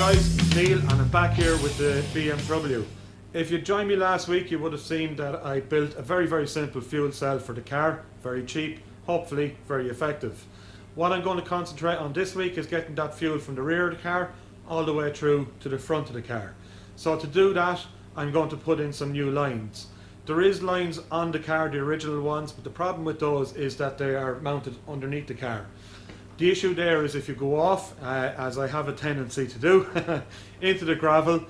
guys, it's Neil and I'm back here with the BMTroubleU. If you joined me last week, you would have seen that I built a very simple fuel cell for the car. Very cheap, hopefully very effective. What I'm going to concentrate on this week is getting that fuel from the rear of the car all the way through to the front of the car. So to do that, I'm going to put in some new lines. There is lines on the car, the original ones, but the problem with those is that they are mounted underneath the car. The issue there is if you go off, as I have a tendency to do, into the gravel,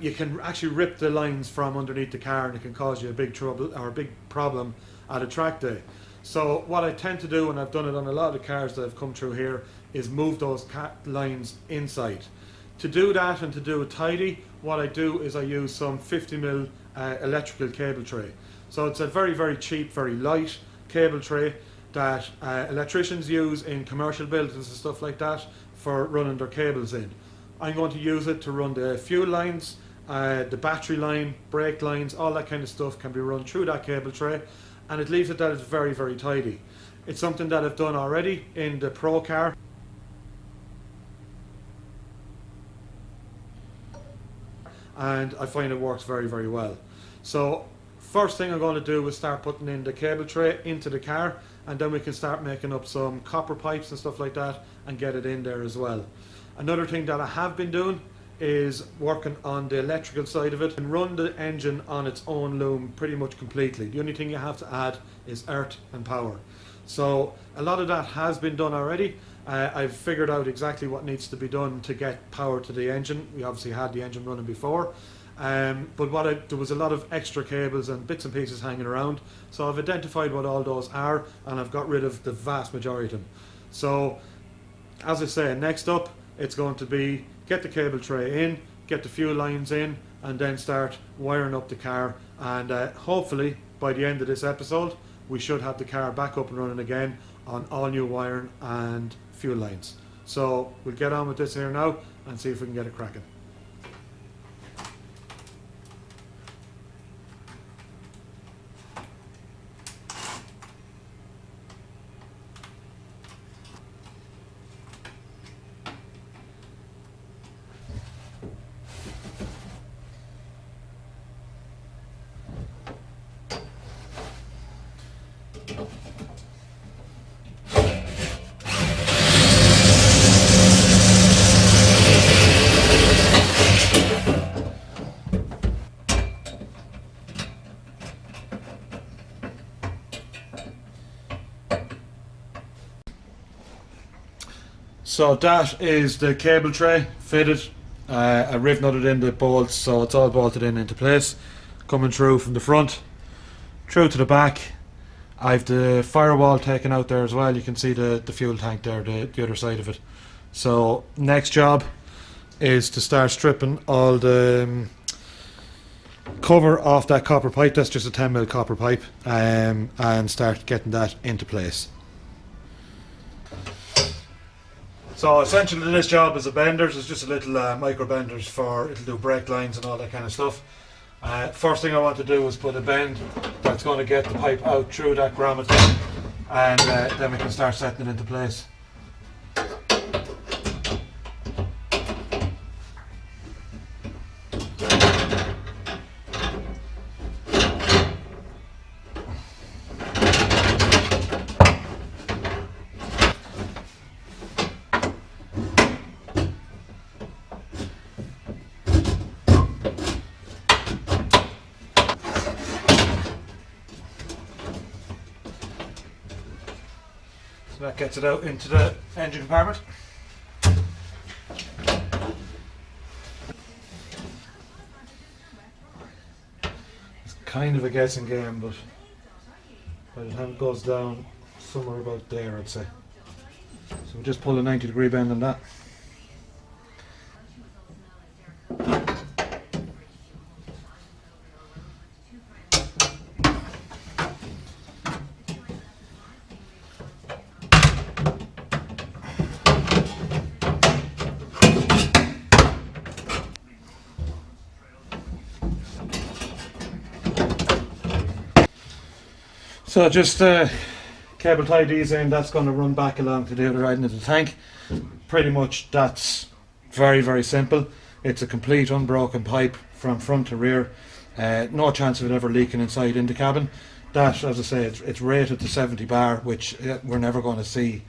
you can actually rip the lines from underneath the car and it can cause you a big trouble or a big problem at a track day. So what I tend to do, and I've done it on a lot of the cars that have come through here, is move those lines inside. To do that and to do it tidy, what I do is I use some 50mm electrical cable tray. So it's a very cheap, very light cable tray that electricians use in commercial buildings and stuff like that for running their cables in. I'm going to use it to run the fuel lines, the battery line, brake lines, all that kind of stuff can be run through that cable tray, and it leaves it that it's very tidy. It's something that I've done already in the Pro car. And I find it works very well. So first thing I'm going to do is start putting in the cable tray into the car, and then we can start making up some copper pipes and stuff like that and get it in there as well. Another thing that I have been doing is working on the electrical side of it and run the engine on its own loom pretty much completely. The only thing you have to add is earth and power. So a lot of that has been done already. I've figured out exactly what needs to be done to get power to the engine. We obviously had the engine running before, but there was a lot of extra cables and bits and pieces hanging around. So I've identified what all those are and I've got rid of the vast majority of them. So as I say, next up it's going to be get the cable tray in, get the fuel lines in, and then start wiring up the car, and hopefully by the end of this episode we should have the car back up and running again on all new wiring and fuel lines. So we'll get on with this here now and see if we can get it cracking. So that is the cable tray fitted. I riv nutted in the bolts, so it's all bolted in into place. Coming through from the front, through to the back. I've the firewall taken out there as well. You can see the fuel tank there, the other side of it. So next job is to start stripping all the cover off that copper pipe. That's just a 10mm copper pipe, and start getting that into place. So essentially this job is a benders. It's just a little micro benders for, it'll do brake lines and all that kind of stuff. First thing I want to do is put a bend that's going to get the pipe out through that grommet, and then we can start setting it into place. So that gets it out into the engine compartment. It's kind of a guessing game, but by the time it goes down, somewhere about there I'd say. So we just pull a 90-degree bend on that. So just cable tie these in, that's going to run back along to the other end of the tank. Pretty much that's Very, very simple. It's a complete unbroken pipe from front to rear. No chance of it ever leaking inside in the cabin. That, as I say, it's rated to 70 bar, which we're never going to see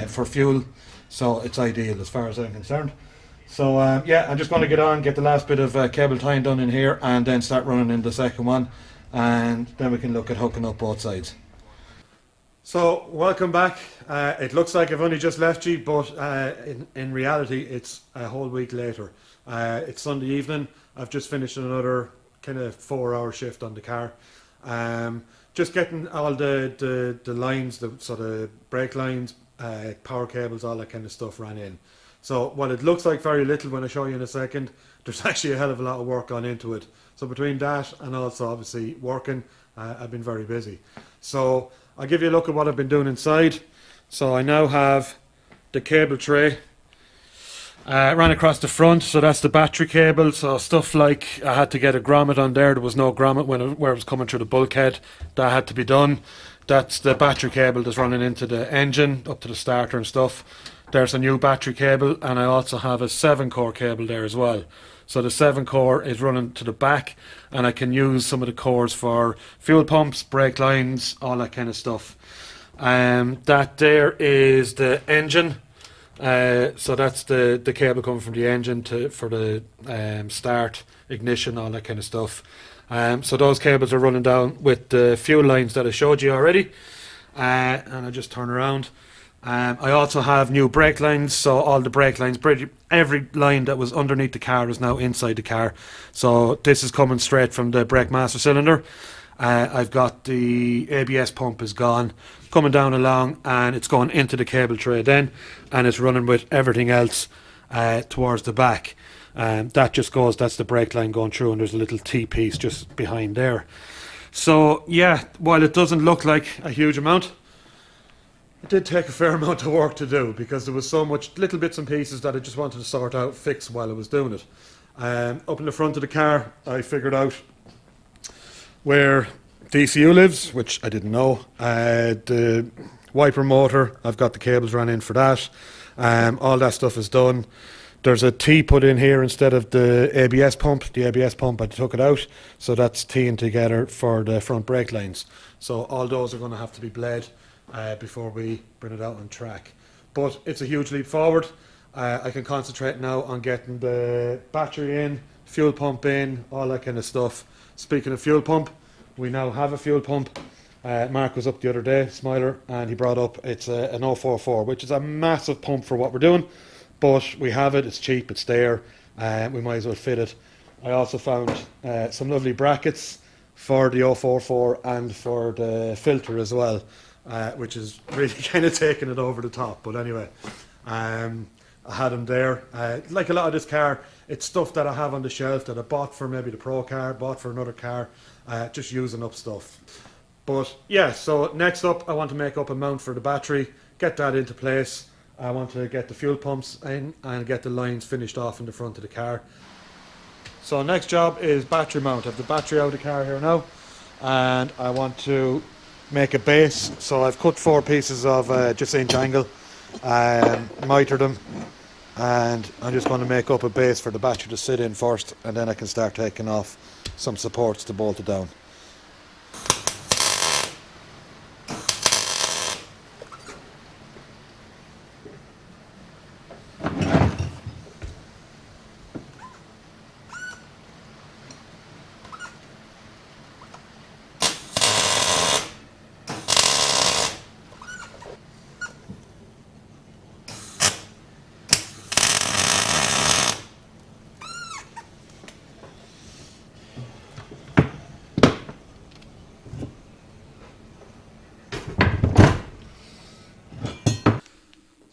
for fuel. So it's ideal as far as I'm concerned. So yeah, I'm just going to get the last bit of cable tying done in here, and then start running in the second one, and then we can look at hooking up both sides. So welcome back. It looks like I've only just left you, but in reality it's a whole week later. It's Sunday evening. I've just finished another kind of 4-hour shift on the car. Just getting all the lines, the sort of brake lines, power cables, all that kind of stuff ran in. So while it looks like very little when I show you in a second, there's actually a hell of a lot of work gone into it. So between that and also obviously working, I've been very busy. So I'll give you a look at what I've been doing inside. So I now have the cable tray ran across the front, so that's the battery cable. So stuff like I had to get a grommet on there. There was no grommet where it was coming through the bulkhead. That had to be done. That's the battery cable that's running into the engine up to the starter and stuff. There's a new battery cable, and I also have a 7-core cable there as well. So the 7-core is running to the back, and I can use some of the cores for fuel pumps, brake lines, all that kind of stuff. That there is the engine. So that's the cable coming from the engine for the start, ignition, all that kind of stuff. So those cables are running down with the fuel lines that I showed you already. And I just turn around. I also have new brake lines, so all the brake lines, every line that was underneath the car is now inside the car. So this is coming straight from the brake master cylinder. I've got the ABS pump is gone, coming down along, and it's going into the cable tray then, and it's running with everything else towards the back. That just goes, that's the brake line going through, and there's a little T-piece just behind there. So yeah, while it doesn't look like a huge amount, it did take a fair amount of work to do, because there was so much little bits and pieces that I just wanted to sort out, fix while I was doing it. Up in the front of the car, I figured out where DCU lives, which I didn't know. The wiper motor, I've got the cables run in for that. All that stuff is done. There's a T put in here instead of the ABS pump. The ABS pump, I took it out, so that's T'ing together for the front brake lines. So all those are going to have to be bled before we bring it out on track. But it's a huge leap forward. I can concentrate now on getting the battery in, fuel pump in, all that kind of stuff. Speaking of fuel pump, we now have a fuel pump. Mark was up the other day, Smiler, and he brought up, it's an 044, which is a massive pump for what we're doing, but we have it, it's cheap, it's there, we might as well fit it. I also found some lovely brackets for the 044 and for the filter as well, which is really kind of taking it over the top. But anyway, I had them there. Like a lot of this car, it's stuff that I have on the shelf that I bought for maybe the Pro car, bought for another car, just using up stuff. But yeah, so next up I want to make up a mount for the battery, get that into place. I want to get the fuel pumps in and get the lines finished off in the front of the car. So next job is battery mount. I have the battery out of the car here now, and I want to make a base. So I've cut 4 pieces of just inch angle, mitered them, and I'm just going to make up a base for the battery to sit in first, and then I can start taking off some supports to bolt it down.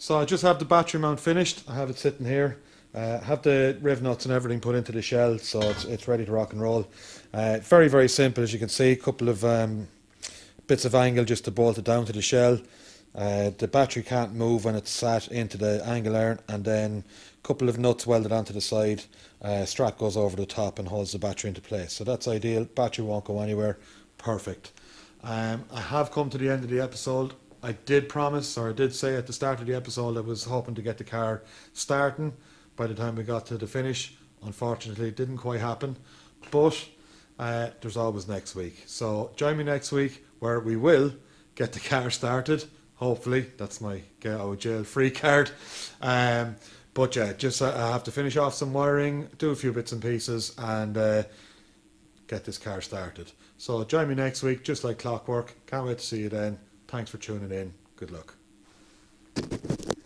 So I just have the battery mount finished. I have it sitting here. Have the riv nuts and everything put into the shell, so it's ready to rock and roll. Very, very simple, as you can see. A couple of bits of angle just to bolt it down to the shell. The battery can't move when it's sat into the angle iron, and then a couple of nuts welded onto the side. Strap goes over the top and holds the battery into place. So that's ideal. Battery won't go anywhere. Perfect. I have come to the end of the episode. I did promise, or I did say at the start of the episode, I was hoping to get the car starting by the time we got to the finish. Unfortunately, it didn't quite happen, but there's always next week. So join me next week where we will get the car started. Hopefully, that's my get out of jail free card. But yeah, just I have to finish off some wiring, do a few bits and pieces, and get this car started. So join me next week, just like clockwork. Can't wait to see you then. Thanks for tuning in. Good luck.